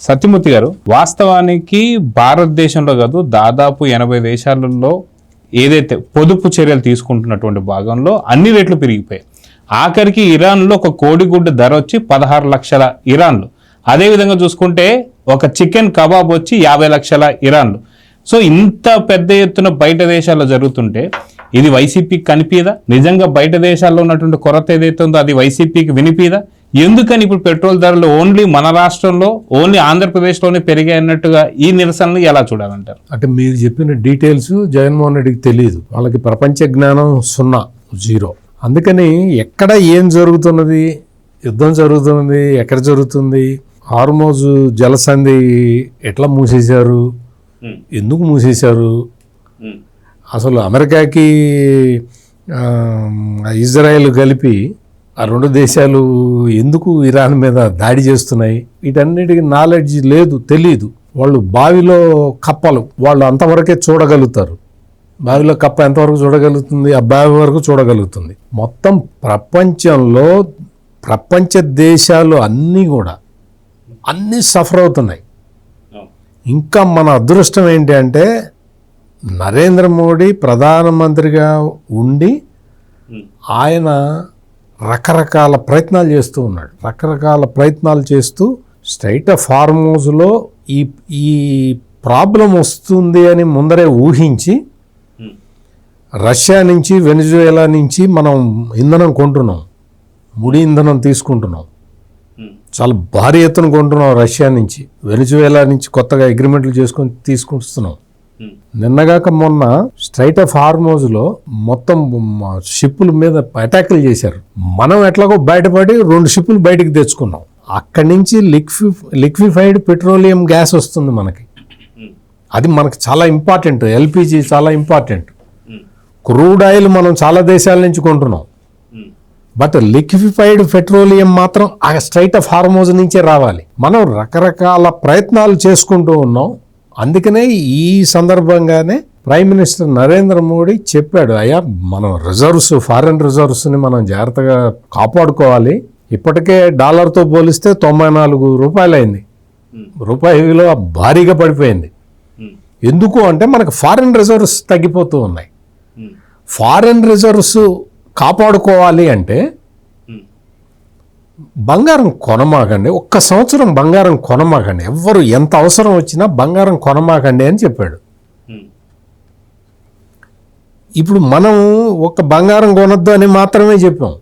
సత్యమూర్తి గారు, వాస్తవానికి భారతదేశంలో కాదు దాదాపు 80 దేశాలలో ఏదైతే పొదుపు చర్యలు తీసుకుంటున్నటువంటి భాగంలో అన్ని రేట్లు పెరిగిపోయాయి. ఆఖరికి ఇరాన్లో ఒక కోడిగుడ్డు ధర వచ్చి 16 లక్షల ఇరాన్లు. అదేవిధంగా చూసుకుంటే ఒక చికెన్ కబాబ్ వచ్చి 50 లక్షల ఇరాన్లు. సో ఇంత పెద్ద ఎత్తున బయట దేశాల్లో జరుగుతుంటే ఇది వైసీపీకి కనిపిదా? నిజంగా బయట దేశాల్లో ఉన్నటువంటి కొరత ఏదైతే ఉందో అది వైసీపీకి వినిపిదా? ఎందుకని ఇప్పుడు పెట్రోల్ ధరలు ఓన్లీ మన రాష్ట్రంలో, ఓన్లీ ఆంధ్రప్రదేశ్లోనే పెరిగాయి అన్నట్టుగా ఈ నిరసనలు ఎలా చూడాలంటారు? అంటే మీరు చెప్పిన డీటెయిల్స్ జగన్మోహన్ రెడ్డికి తెలియదు. వాళ్ళకి ప్రపంచ జ్ఞానం 0. అందుకని ఎక్కడ ఏం జరుగుతున్నది, యుద్ధం జరుగుతున్నది, ఎక్కడ జరుగుతుంది, హార్మోజ్ జలసంధి ఎట్లా మూసేశారు, ఎందుకు మూసేశారు, అసలు అమెరికాకి ఇజ్రాయెల్ కలిపి ఆ 2 దేశాలు ఎందుకు ఇరాన్ మీద దాడి చేస్తున్నాయి, వీటన్నిటికీ నాలెడ్జ్ లేదు, తెలీదు. వాళ్ళు బావిలో కప్పలు వాళ్ళు అంతవరకే చూడగలుగుతారు. బావిలో కప్ప ఎంతవరకు చూడగలుగుతుంది? ఆ బావి వరకు చూడగలుగుతుంది. మొత్తం ప్రపంచంలో ప్రపంచ దేశాలు అన్నీ సఫర్ అవుతున్నాయి. ఇంకా మన అదృష్టం ఏంటి అంటే నరేంద్ర మోడీ ప్రధానమంత్రిగా ఉండి ఆయన రకరకాల ప్రయత్నాలు చేస్తూ ఉన్నాడు. రకరకాల ప్రయత్నాలు చేస్తూ స్ట్రైట్ ఆఫ్ హార్మోజ్లో ఈ ప్రాబ్లం వస్తుంది అని ముందరే ఊహించి రష్యా నుంచి, వెనిజువేలా నుంచి మనం ఇంధనం కొంటున్నాం, ముడి ఇంధనం తీసుకుంటున్నాం. చాలా భారీ ఎత్తున కొంటున్నాం రష్యా నుంచి, వెనిజువేలా నుంచి కొత్తగా అగ్రిమెంట్లు చేసుకొని తీసుకొస్తున్నాం. నిన్నగాక మొన్న స్ట్రైట్ ఆఫ్ హార్మోజ్లో మొత్తం షిప్పుల మీద అటాకులు చేశారు. మనం ఎట్లాగో బయటపడి 2 షిప్పులు బయటకు తెచ్చుకున్నాం. అక్కడి నుంచి లిక్విఫైడ్ పెట్రోలియం గ్యాస్ వస్తుంది మనకి. అది మనకు చాలా ఇంపార్టెంట్. ఎల్పిజి చాలా ఇంపార్టెంట్. క్రూడ్ ఆయిల్ మనం చాలా దేశాల నుంచి కొంటున్నాం. బట్ లిక్విఫైడ్ పెట్రోలియం మాత్రం ఆ స్ట్రైట్ ఆఫ్ హార్మోజ్ నుంచే రావాలి. మనం రకరకాల ప్రయత్నాలు చేసుకుంటూ ఉన్నాం. అందుకనే ఈ సందర్భంగానే ప్రైమ్ మినిస్టర్ నరేంద్ర మోడీ చెప్పాడు, అయ్యా మనం రిజర్వ్స్, ఫారెన్ రిజర్వ్స్ని మనం జాగ్రత్తగా కాపాడుకోవాలి. ఇప్పటికే డాలర్తో పోలిస్తే 94 రూపాయలు అయింది. రూపాయి విలువ భారీగా పడిపోయింది. ఎందుకు అంటే మనకు ఫారెన్ రిజర్వ్స్ తగ్గిపోతూ ఉన్నాయి. ఫారెన్ రిజర్వ్స్ కాపాడుకోవాలి అంటే బంగారం కొనమాకండి, 1 సంవత్సరం బంగారం కొనమాకండి, ఎవ్వరు ఎంత అవసరం వచ్చినా బంగారం కొనమాకండి అని చెప్పాడు. ఇప్పుడు మనం ఒక బంగారం కొనొద్దు అని మాత్రమే చెప్పాం.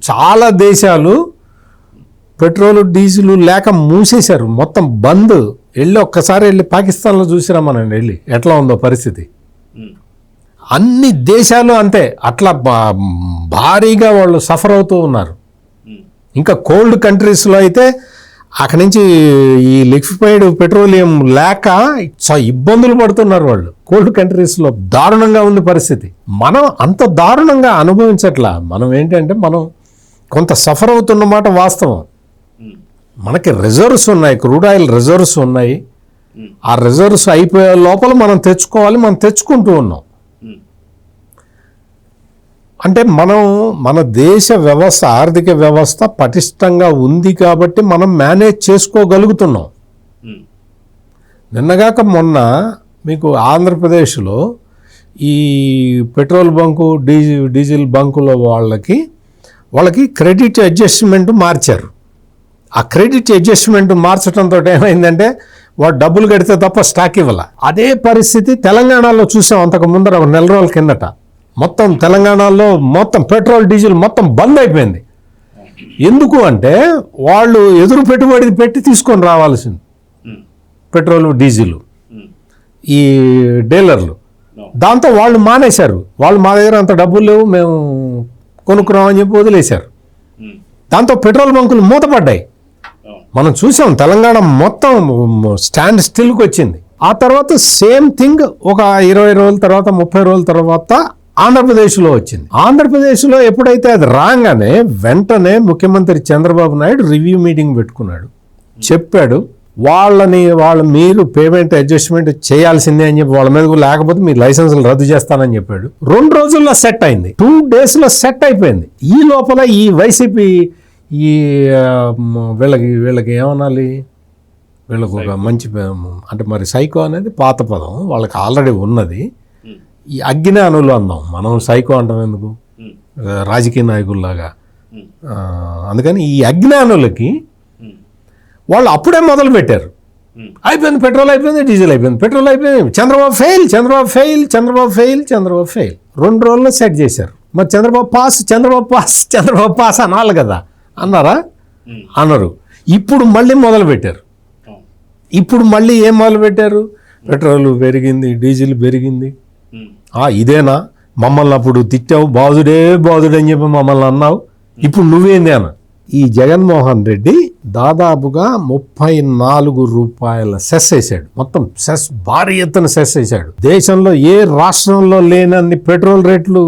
చాలా దేశాలు పెట్రోల్, డీజిల్ లేక మూసేశారు, మొత్తం బంద్. ఒక్కసారి వెళ్ళి పాకిస్తాన్లో చూసిరా మనం, వెళ్ళి ఎట్లా ఉందో పరిస్థితి. అన్ని దేశాలు అంతే, అట్లా భారీగా వాళ్ళు సఫర్ అవుతూ ఉన్నారు. ఇంకా కోల్డ్ కంట్రీస్లో అయితే అక్కడి నుంచి ఈ లిక్విఫైడ్ పెట్రోలియం లేక ఇబ్బందులు పడుతున్నారు వాళ్ళు. కోల్డ్ కంట్రీస్లో దారుణంగా ఉంది పరిస్థితి. మనం అంత దారుణంగా అనుభవించట్లా. మనం ఏంటంటే మనం కొంత సఫర్ అవుతున్నమాట వాస్తవం. మనకి రిజర్వ్స్ ఉన్నాయి, క్రూడ్ ఆయిల్ రిజర్వ్స్ ఉన్నాయి. ఆ రిజర్వ్స్ అయిపోయే లోపల మనం తెచ్చుకోవాలి, మనం తెచ్చుకుంటూ ఉన్నాం. అంటే మన దేశ వ్యవస్థ, ఆర్థిక వ్యవస్థ పటిష్టంగా ఉంది కాబట్టి మనం మేనేజ్ చేసుకోగలుగుతున్నాం. నిన్నగాక మొన్న మీకు ఆంధ్రప్రదేశ్లో ఈ పెట్రోల్ బంకు, డీజిల్ బంకుల వాళ్ళకి క్రెడిట్ అడ్జస్ట్మెంట్ మార్చారు. ఆ క్రెడిట్ అడ్జస్ట్మెంట్ మార్చడంతో ఏమైందంటే వాడు డబ్బులు కడితే తప్ప స్టాక్ ఇవ్వాల. అదే పరిస్థితి తెలంగాణలో చూసాం అంతకు ముందర 1 నెల రోజుల కిందట. మొత్తం తెలంగాణలో మొత్తం పెట్రోల్, డీజిల్ మొత్తం బంద్ అయిపోయింది. ఎందుకు అంటే వాళ్ళు ఎదురు పెట్టుబడి పెట్టి తీసుకొని రావాల్సింది పెట్రోల్, డీజిల్ ఈ డీలర్లు. దాంతో వాళ్ళు మానేశారు. వాళ్ళు మా దగ్గర అంత డబ్బులు లేవు, మేము కొనుక్కున్నామని చెప్పి వదిలేశారు. దాంతో పెట్రోల్ బంకులు మూతపడ్డాయి. మనం చూసాం తెలంగాణ మొత్తం స్టాండ్ స్టిల్కి వచ్చింది. ఆ తర్వాత సేమ్ థింగ్ ఒక 20 రోజుల తర్వాత, 30 రోజుల తర్వాత ఆంధ్రప్రదేశ్లో వచ్చింది. ఆంధ్రప్రదేశ్లో ఎప్పుడైతే అది రాగానే వెంటనే ముఖ్యమంత్రి చంద్రబాబు నాయుడు రివ్యూ మీటింగ్ పెట్టుకున్నాడు. చెప్పాడు మీరు పేమెంట్ అడ్జస్ట్మెంట్ చేయాల్సిందే అని చెప్పి, వాళ్ళ మీద లేకపోతే మీ లైసెన్సులు రద్దు చేస్తానని చెప్పాడు. 2 రోజుల్లో సెట్ అయింది, 2 డేస్లో సెట్ అయిపోయింది. ఈ లోపల ఈ వైసీపీ వీళ్ళకి ఏమనాలి, వీళ్ళకు ఒక మంచి అంటే మరి సైకో అనేది పాత పదం, వాళ్ళకి ఆల్రెడీ ఉన్నది. ఈ అజ్ఞానులు అందాం మనం, సైకో అంటాం ఎందుకు, రాజకీయ నాయకుల్లాగా. అందుకని ఈ అజ్ఞానులకి వాళ్ళు అప్పుడే మొదలు పెట్టారు. అయిపోయింది పెట్రోల్, అయిపోయింది డీజిల్, అయిపోయింది పెట్రోల్, అయిపోయింది, Chandrababu fail, Chandrababu fail, Chandrababu fail, Chandrababu fail. 2 రోజుల్లో సెట్ చేశారు. మరి Chandrababu pass, Chandrababu pass, Chandrababu pass అనాలి కదా, అన్నారా? అన్నారు. ఇప్పుడు మళ్ళీ మొదలు పెట్టారు. ఇప్పుడు మళ్ళీ ఏం మొదలు పెట్టారు? పెట్రోల్ పెరిగింది, డీజిల్ పెరిగింది. ఇదేనా మమ్మల్ని అప్పుడు తిట్టావు, బాధుడే బాధుడే అని చెప్పి మమ్మల్ని అన్నావు, ఇప్పుడు నువ్వేంది అన్న. ఈ జగన్మోహన్ రెడ్డి దాదాపుగా 34 రూపాయల సెస్ వేసాడు. మొత్తం సెస్ భారీ ఎత్తున సెస్ వేసాడు. దేశంలో ఏ రాష్ట్రంలో లేనన్ని పెట్రోల్ రేట్లు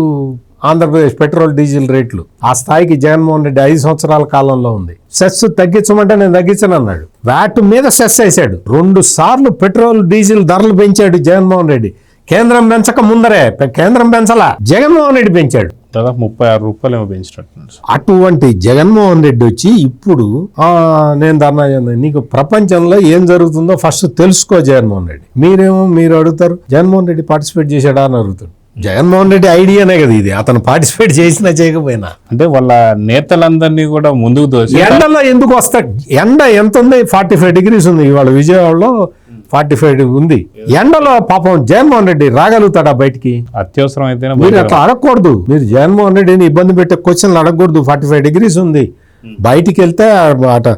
ఆంధ్రప్రదేశ్ పెట్రోల్ డీజిల్ రేట్లు ఆ స్థాయికి జగన్మోహన్ రెడ్డి 5 సంవత్సరాల కాలంలో ఉంది. సెస్ తగ్గించమంటే నేను తగ్గించను అన్నాడు. వ్యాట్ మీద సెస్ వేసాడు. 2 సార్లు పెట్రోల్ డీజిల్ ధరలు పెంచాడు జగన్మోహన్ రెడ్డి. కేంద్రం పెంచక ముందరే, కేంద్రం పెంచలా, జగన్మోహన్ రెడ్డి పెంచాడు. దాదాపు 36 రూపాయలు ఏమో పెంచినట్టు. అటువంటి జగన్మోహన్ రెడ్డి వచ్చి ఇప్పుడు నేను ధర్నా చేస్తాను, నీకు ప్రపంచంలో ఏం జరుగుతుందో ఫస్ట్ తెలుసుకో జగన్మోహన్ రెడ్డి. మీరు అడుగుతారు జగన్మోహన్ రెడ్డి పార్టిసిపేట్ చేశాడా అని అడుగుతాడు. జగన్మోహన్ రెడ్డి ఐడియానే కదా ఇది, అతను పార్టిసిపేట్ చేసినా చేయకపోయినా. అంటే వాళ్ళ నేతలందరినీ కూడా ముందుకు దోసి ఎండలో ఎందుకు వస్తాడు? ఎండ ఎంత ఉంది? 45 degrees ఉంది. ఇవాళ విజయవాడలో 45 ఉంది. ఎండలో పాపం జగన్మోహన్ రెడ్డి రాగలుగుతాడా బయటికి? అత్యవసరం అయితే మీరు అట్లా అడగకూడదు. మీరు జగన్మోహన్ రెడ్డిని ఇబ్బంది పెట్టే క్వశ్చన్లు అడగకూడదు. 45 degrees ఉంది, బయటికి వెళ్తే అట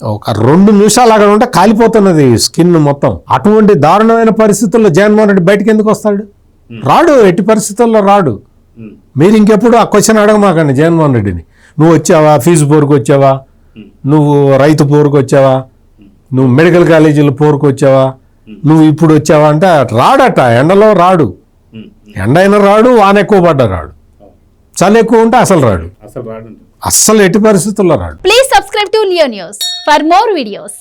ఒక 2 నిమిషాలు అక్కడ ఉంటే కాలిపోతున్నది స్కిన్ మొత్తం. అటువంటి దారుణమైన పరిస్థితుల్లో జగన్మోహన్ రెడ్డి బయటికి ఎందుకు వస్తాడు? రాడు, ఎట్టి పరిస్థితుల్లో రాడు. మీరు ఇంకెప్పుడు ఆ క్వశ్చన్ అడగమాకండి జగన్మోహన్ రెడ్డిని. నువ్వు వచ్చావా ఫీజు పోరుకు వచ్చావా, నువ్వు రైతు పోరుకు వచ్చావా, నువ్వు మెడికల్ కాలేజీల పోరుకు వచ్చావా, నువ్వు ఇప్పుడు వచ్చావా అంటే రాడట. ఎండలో రాడు. ఎండ అయినా రాడు, వాన ఎక్కువ పడ్డా రాడు, చలి ఎక్కువ ఉంటే అసలు రాడు, అస్సలు ఎట్టి పరిస్థితుల్లో రాడు. Please subscribe to Leo news for more videos.